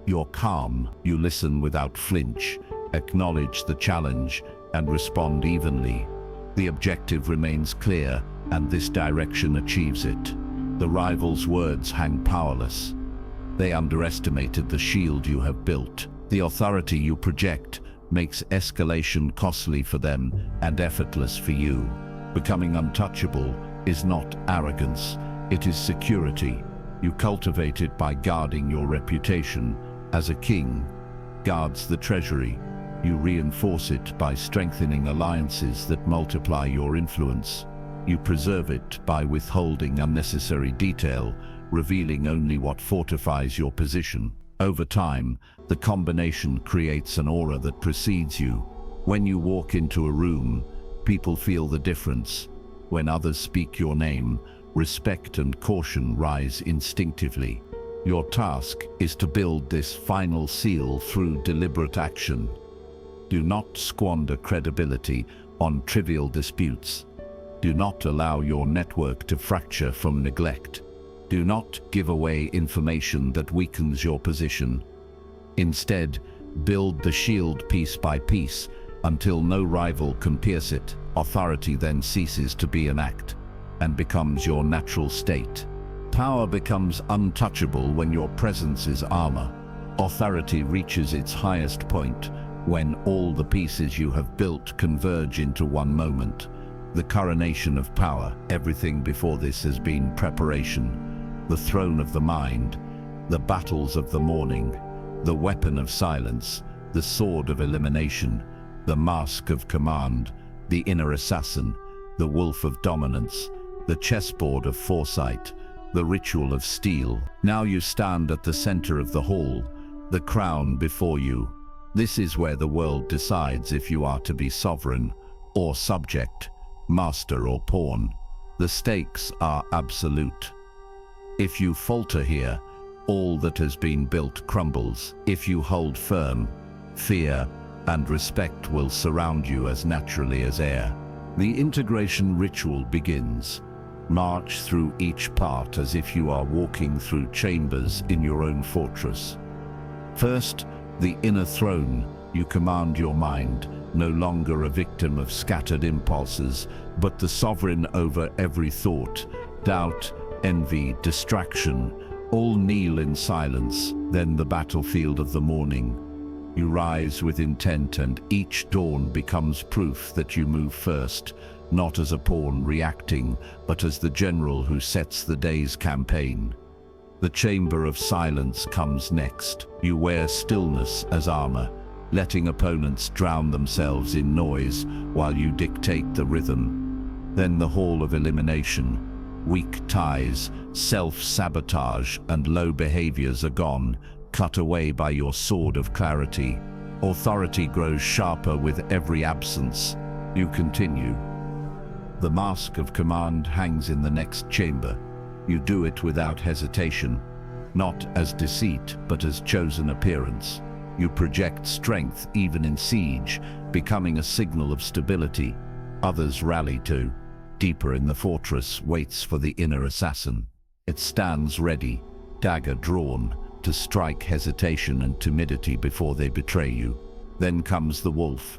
You're calm, you listen without flinch, acknowledge the challenge, and respond evenly. The objective remains clear, and this direction achieves it. The rival's words hang powerless. They underestimated the shield you have built. The authority you project makes escalation costly for them and effortless for you. Becoming untouchable is not arrogance, it is security. You cultivate it by guarding your reputation. As a king guards the treasury, you reinforce it by strengthening alliances that multiply your influence. You preserve it by withholding unnecessary detail, revealing only what fortifies your position. Over time, the combination creates an aura that precedes you. When you walk into a room, people feel the difference. When others speak your name, respect and caution rise instinctively. Your task is to build this final seal through deliberate action. Do not squander credibility on trivial disputes. Do not allow your network to fracture from neglect. Do not give away information that weakens your position. Instead, build the shield piece by piece until no rival can pierce it. Authority then ceases to be an act and becomes your natural state. Power becomes untouchable when your presence is armor. Authority reaches its highest point when all the pieces you have built converge into one moment. The coronation of power. Everything before this has been preparation. The throne of the mind, the battles of the morning, the weapon of silence, the sword of elimination, the mask of command, the inner assassin, the wolf of dominance, the chessboard of foresight, the ritual of steel. Now you stand at the center of the hall, the crown before you. This is where the world decides if you are to be sovereign or subject, master or pawn. The stakes are absolute. If you falter here, all that has been built crumbles. If you hold firm, fear and respect will surround you as naturally as air. The integration ritual begins. March through each part as if you are walking through chambers in your own fortress. First, the inner throne. You command your mind, no longer a victim of scattered impulses, but the sovereign over every thought, doubt, envy, distraction. All kneel in silence. Then the battlefield of the morning. You rise with intent, and each dawn becomes proof that you move first, not as a pawn reacting, but as the general who sets the day's campaign. The chamber of silence comes next. You wear stillness as armor, letting opponents drown themselves in noise while you dictate the rhythm. Then the hall of elimination. Weak ties, self-sabotage, and low behaviors are gone, cut away by your sword of clarity. Authority grows sharper with every absence. You continue. The mask of command hangs in the next chamber. You do it without hesitation, not as deceit, but as chosen appearance. You project strength even in siege, becoming a signal of stability. Others rally too. Deeper in the fortress waits for the inner assassin. It stands ready, dagger drawn, to strike hesitation and timidity before they betray you. Then comes the wolf.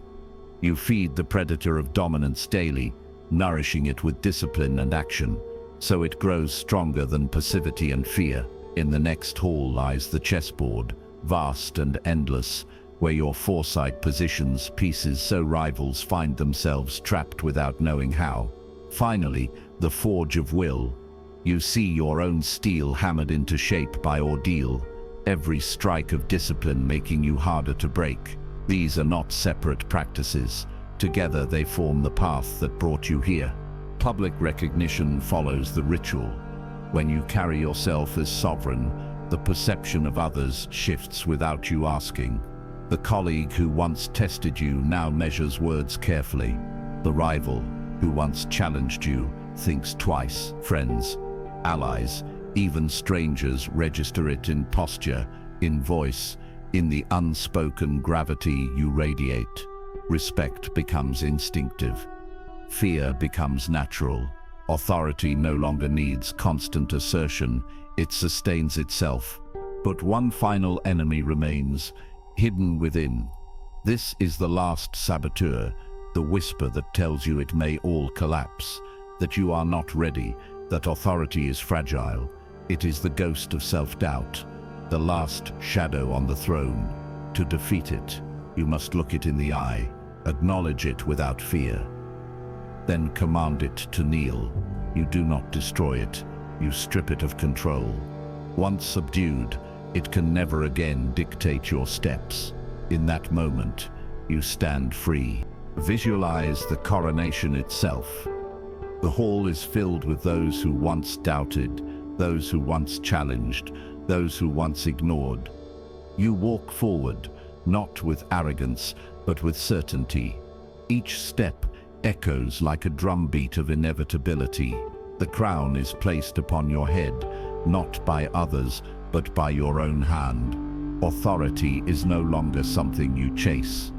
You feed the predator of dominance daily, nourishing it with discipline and action, so it grows stronger than passivity and fear. In the next hall lies the chessboard, vast and endless, where your foresight positions pieces so rivals find themselves trapped without knowing how. Finally, the forge of will. You see your own steel hammered into shape by ordeal, every strike of discipline making you harder to break. These are not separate practices. Together they form the path that brought you here. Public recognition follows the ritual. When you carry yourself as sovereign, the perception of others shifts without you asking. The colleague who once tested you now measures words carefully. The rival who once challenged you thinks twice. Friends, allies, even strangers register it in posture, in voice, in the unspoken gravity you radiate. Respect becomes instinctive. Fear becomes natural. Authority no longer needs constant assertion, it sustains itself. But one final enemy remains, hidden within. This is the last saboteur, the whisper that tells you it may all collapse, that you are not ready, that authority is fragile. It is the ghost of self-doubt, the last shadow on the throne. To defeat it, you must look it in the eye, acknowledge it without fear. Then command it to kneel. You do not destroy it, you strip it of control. Once subdued, it can never again dictate your steps. In that moment, you stand free. Visualize the coronation itself. The hall is filled with those who once doubted, those who once challenged, those who once ignored. You walk forward, not with arrogance, but with certainty. Each step echoes like a drumbeat of inevitability. The crown is placed upon your head, not by others, but by your own hand. Authority is no longer something you chase.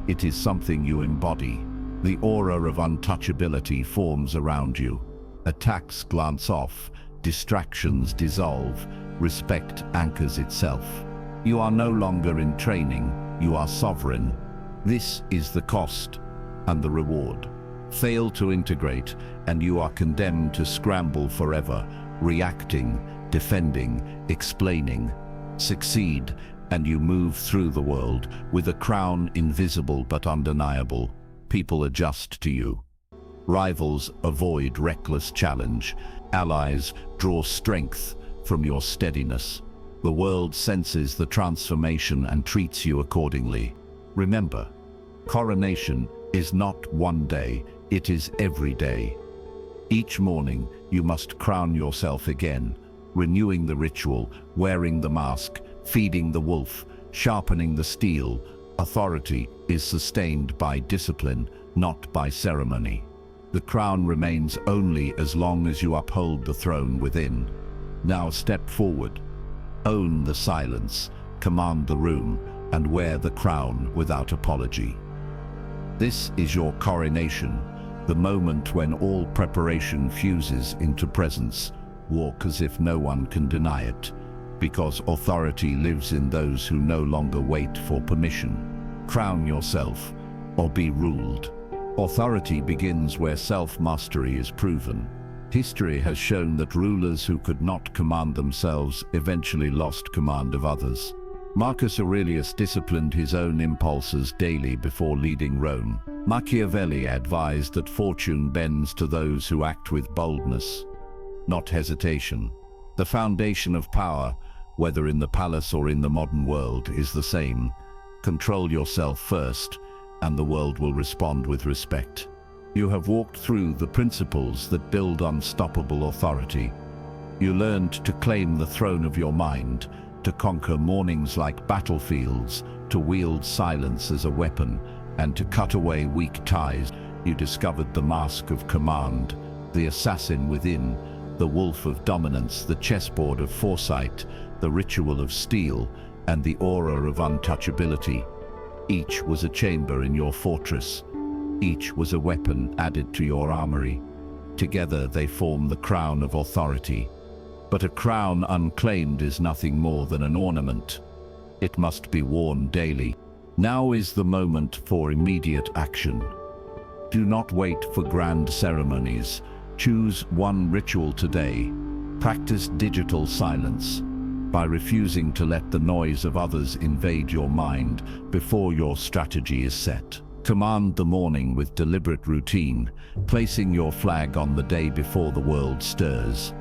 It is something you embody. The aura of untouchability forms around you. Attacks glance off, distractions dissolve, respect anchors itself. You are no longer in training, you are sovereign. This is the cost and the reward. Fail to integrate, and you are condemned to scramble forever, reacting, defending, explaining. Succeed, and you move through the world with a crown invisible but undeniable. People adjust to you. Rivals avoid reckless challenge. Allies draw strength from your steadiness. The world senses the transformation and treats you accordingly. Remember, coronation is not one day, it is every day. Each morning, you must crown yourself again, renewing the ritual, wearing the mask, feeding the wolf, sharpening the steel. Authority is sustained by discipline, not by ceremony. The crown remains only as long as you uphold the throne within. Now step forward. Own the silence, command the room, and wear the crown without apology. This is your coronation, the moment when all preparation fuses into presence. Walk as if no one can deny it, because authority lives in those who no longer wait for permission. Crown yourself, or be ruled. Authority begins where self-mastery is proven. History has shown that rulers who could not command themselves eventually lost command of others. Marcus Aurelius disciplined his own impulses daily before leading Rome. Machiavelli advised that fortune bends to those who act with boldness, not hesitation. The foundation of power, whether in the palace or in the modern world, is the same. Control yourself first, and the world will respond with respect. You have walked through the principles that build unstoppable authority. You learned to claim the throne of your mind, to conquer mornings like battlefields, to wield silence as a weapon, and to cut away weak ties. You discovered the mask of command, the assassin within, the wolf of dominance, the chessboard of foresight, the ritual of steel, and the aura of untouchability. Each was a chamber in your fortress. Each was a weapon added to your armory. Together they form the crown of authority. But a crown unclaimed is nothing more than an ornament. It must be worn daily. Now is the moment for immediate action. Do not wait for grand ceremonies. Choose one ritual today. Practice digital silence by refusing to let the noise of others invade your mind before your strategy is set. Command the morning with deliberate routine, placing your flag on the day before the world stirs.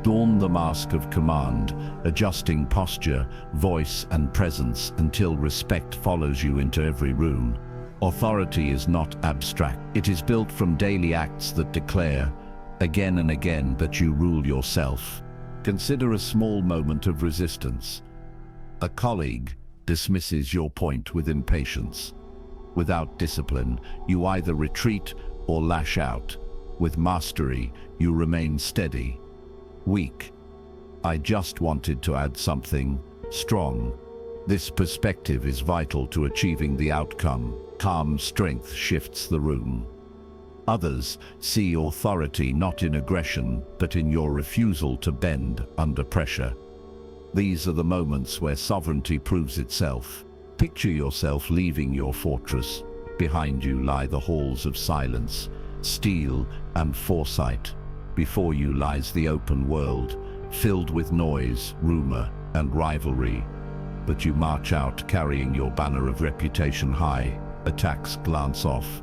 Don the mask of command, adjusting posture, voice, and presence until respect follows you into every room. Authority is not abstract. It is built from daily acts that declare, again and again, that you rule yourself. Consider a small moment of resistance. A colleague dismisses your point with impatience. Without discipline, you either retreat or lash out. With mastery, you remain steady. Weak. I just wanted to add something. Strong. This perspective is vital to achieving the outcome. Calm strength shifts the room. Others see authority not in aggression, but in your refusal to bend under pressure. These are the moments where sovereignty proves itself. Picture yourself leaving your fortress. Behind you lie the halls of silence, steel, and foresight. Before you lies the open world, filled with noise, rumor, and rivalry. But you march out carrying your banner of reputation high. Attacks glance off.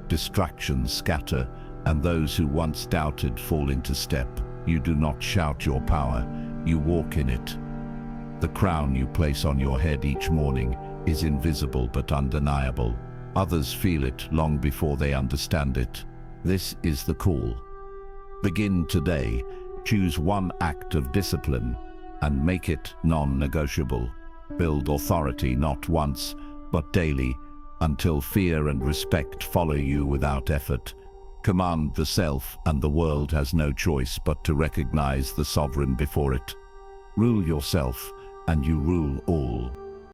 Distractions scatter, and those who once doubted fall into step. You do not shout your power, you walk in it. The crown you place on your head each morning is invisible but undeniable. Others feel it long before they understand it. This is the call. Begin today. Choose one act of discipline and make it non-negotiable. Build authority not once, but daily, until fear and respect follow you without effort. Command the self, and the world has no choice but to recognize the sovereign before it. Rule yourself, and you rule all.